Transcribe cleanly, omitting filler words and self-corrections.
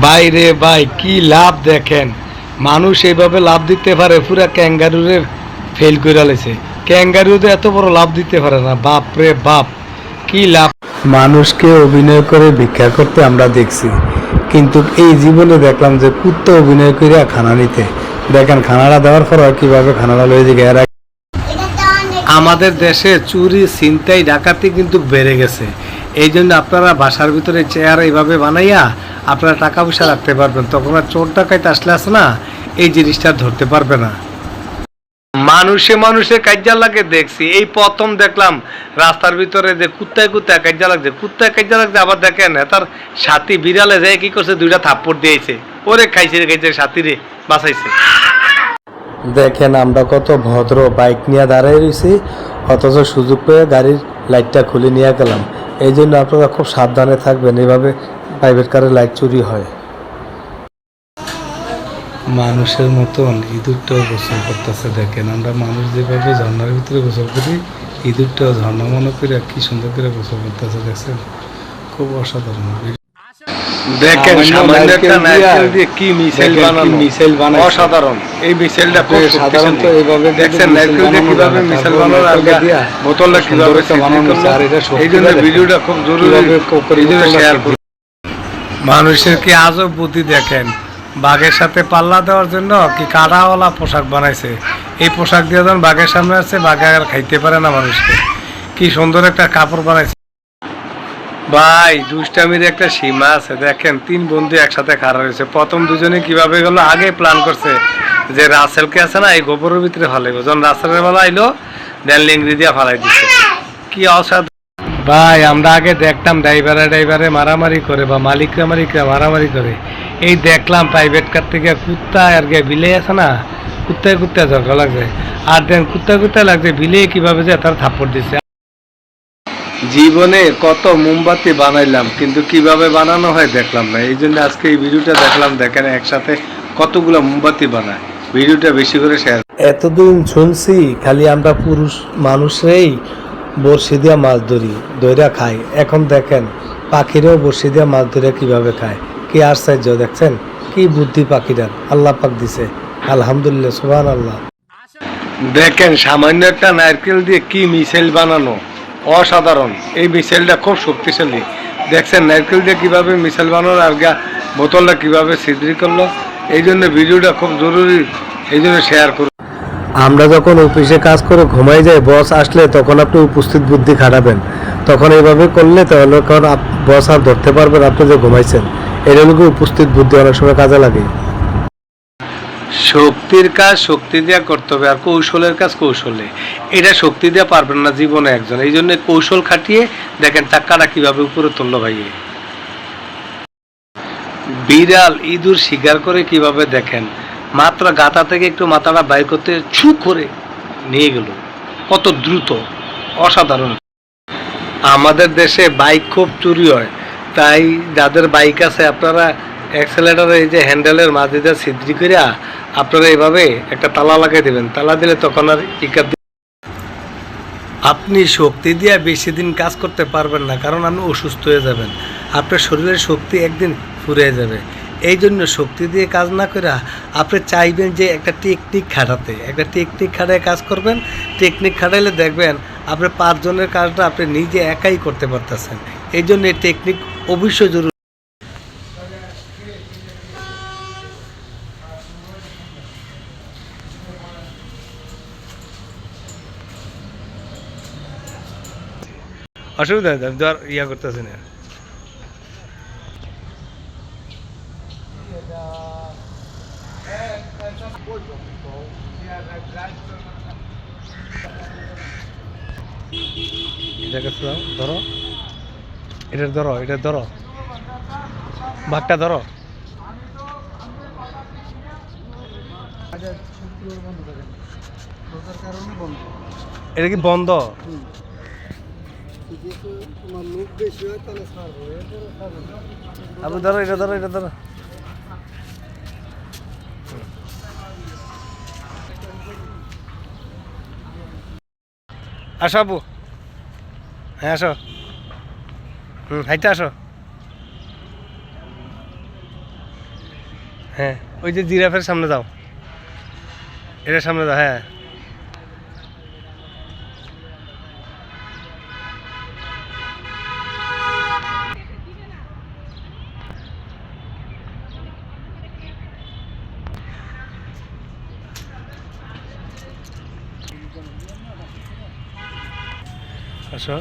বাইরে ভাই কি লাভ দেখেন, মানুষ এইভাবে লাভ দিতে পারে, পুরা ক্যাঙ্গারুরে ফেল করে লেছে। ক্যাঙ্গারুতে এত বড় লাভ দিতে পারে না, বাপ রে বাপ কি লাভ। মানুষকে অভিনয় করে ভিক্ষা করতে আমরা দেখছি, কিন্তু এই জীবনে দেখলাম যে কুত্তা অভিনয় করে খানা নিতে। দেখেন খানাটা দেওয়ার পর কিভাবে খানাটা লয়ে যে গেরা। আমাদের দেশে চুরি ছিনতাই ডাকাতি কিন্তু বেড়ে গেছে। এই জন্য আপনারা বাসার ভিতরে চেয়ার এইভাবে বানাইয়া আপনারা টাকা পয়সা রাখতে পারবেন, তখন আর চোর ডাকাইতে আসলে আসে না, এই জিনিসটা ধরতে পারবে না। মানুষে মানুষে কাজ্জা লাগে দেখছি, এই প্রথম দেখলাম রাস্তার ভিতরে যে কুত্তায় কুত্তায় কাজ্জা লাগছে, কুত্তায় কাজ্জা লাগছে। আবার দেখেন তার সাথী বিড়ালে যায় কি করছে, দুইটা থাপ্পড় দিয়েছে, ওরে খাইছে খাইছে সাথী রে বাঁচাইছে। দেখেন আমরা কত ভদ্র, বাইক নিয়ে দাঁড়াই রয়েছি, অথচ সুযোগ পেয়ে গাড়ির লাইটটা খুলে নিয়ে গেলাম। এই জন্য আপনারা খুব সাবধানে থাকবেন, এভাবে প্রাইভেট কারের লাইট চুরি হয়। মানুষের মতন ইঁদুরটাও গোসল করতেছে। দেখেন আমরা মানুষ যেভাবে ঝর্ণার ভিতরে গোসল করি, ইঁদুরটাও ঝর্ণা মনে করে কি সুন্দর করে গোসল করতেছে, দেখছেন খুব অসাধারণ। দেখেন সামান্য একটা নারকেল দিয়ে কি মিসাইল বানানো, অসাধারণ। এই মিসাইলটা খুব সাধারণত এইভাবে দেখছেন, নারকেল দিয়ে কিভাবে মিসাইল বানানো, আর বোতলটা কিভাবে বানানো, আর এটা এই জন্য ভিডিওটা খুব জরুরি, এই জন্য শেয়ার করুন। মানুষের কি আজব বুদ্ধি দেখেন, বাঘের সাথে পাল্লা দেওয়ার জন্য কি কাঁটাওয়ালা পোশাক বানাইছে। এই পোশাক দিয়ে যখন বাঘের সামনে আছে, বাঘে আর খাইতে পারে না মানুষকে। কি সুন্দর একটা কাপড় বানাইছে ভাই, দুষ্টামির একটা সীমা আছে। দেখেন তিন বন্ধু একসাথে খাড়া হয়েছে, প্রথম দুজনে কিভাবে গেল, আগে প্ল্যান করছে যে রাসেলকে আছে না এই গোবরের ভিতরে ফালাইব, যখন রাসেলের বেলা আইলো দেন লিংড়ি দিয়ে ফালাই দিচ্ছে। কি অসাধারণ ভাই। আমরা আগে দেখতাম ড্রাইভারে মারামারি করে বা মালিকরা মারামারি করে, এই দেখলাম প্রাইভেট কার থেকে কুত্তা আর গে বিলে আছে না, কুত্তায় ঝগড়া লাগছে, আর দেন কুত্তা লাগছে বিলে কিভাবে যে তার থাপ্পড় দিচ্ছে। জীবনে কত মোমবাতি বানাইলাম, কিন্তু কিভাবে বানানো হয় দেখলাম না, এই জন্য আজকে এই ভিডিওটা দেখলাম। দেখেন একসাথে কতগুলো মোমবাতি বানায়, ভিডিওটা বেশি করে শেয়ার। এতদিন শুনছি খালি আমরা পুরুষ মানুষরাই বড়শি দিয়া মাছ ধইরা খাই, এখন দেখেন পাখিরাও বড়শি দিয়া মাছ ধরে কিভাবে খায়। কি আশ্চর্য দেখছেন, কি বুদ্ধি পাখিরার, আল্লাহ পাক দিছে, আলহামদুলিল্লাহ, সুবহানাল্লাহ। দেখেন সামান্য একটা নারকেল দিয়ে কি মিসাইল বানানো, অসাধারণ। এই মিসাইলটা খুব শক্তিশালী। দেখছেন নারকেল দিয়ে কিভাবে মিসাইল বানানো, আর বোতলটা কিভাবে ছিদ্রি করলো। এই জন্য ভিডিওটা খুব জরুরি, এই জন্য শেয়ার করুন। আমরা যখন অফিসে কাজ করে ঘুমাই যাই, বস আসলে তখন আপনি উপস্থিত বুদ্ধি খাটাবেন, তখন এইভাবে করলে তাহলে কারণ বস আর ধরতে পারবেন আপনি যে ঘুমাইছেন। এটা হলো উপস্থিত বুদ্ধি, অনেক সময় কাজে লাগে। শক্তির কাজ শক্তি দিয়ে করতে হবে, আর কৌশলের কাজ কৌশলে। এটা শক্তি দিয়ে পারবেন না জীবনে একজন, এই জন্য কৌশল খাটিয়ে দেখেন টাকাটা কিভাবে উপরে তুললো ভাইয়ে। বিড়াল ইঁদুর শিকার করে কিভাবে দেখেন, মাত্র গাতা থেকে একটু মাথাটা বাইর করতে ছু করে নিয়ে গেল, কত দ্রুত, অসাধারণ। আমাদের দেশে বাইক খুব চুরি হয়, তাই যাদের বাইক আছে আপনারা অ্যাক্সেলেটারে এই যে হ্যান্ডেলের মাঝে যা ছিদ্রি করিয়া আপনারা এইভাবে একটা তালা লাগাই দেবেন, তালা দিলে তখন আর আপনি শক্তি দিয়ে বেশি দিন কাজ করতে পারবেন না, কারণ আপনি অসুস্থ হয়ে যাবেন, আপনার শরীরের শক্তি একদিন ফুরিয়ে যাবে। এই জন্য শক্তি দিয়ে কাজ না করে আপনি চাইবেন যে একটা টেকনিক খাটাতে, একটা টেকনিক খাটায় কাজ করবেন। টেকনিক খাটাইলে দেখবেন আপনি 5 জনের কাজটা আপনি নিজে একাই করতে পারতেছেন। এই জন্য এই টেকনিক অবশ্যই জরুরি। অসুবিধা নেই, আমি তো আর ইয়া করতেছি না। এটাকে ধরো, এটা ধরো ভাগটা ধরো। এটা কি বন্ধ? আপনি ধরো, এটা ধরো। আসো আপু, হ্যাঁ আসো, হাইটে আসো। হ্যাঁ ওই যে জিরাফের সামনে যাও, এটার সামনে যাও। হ্যাঁ আসো।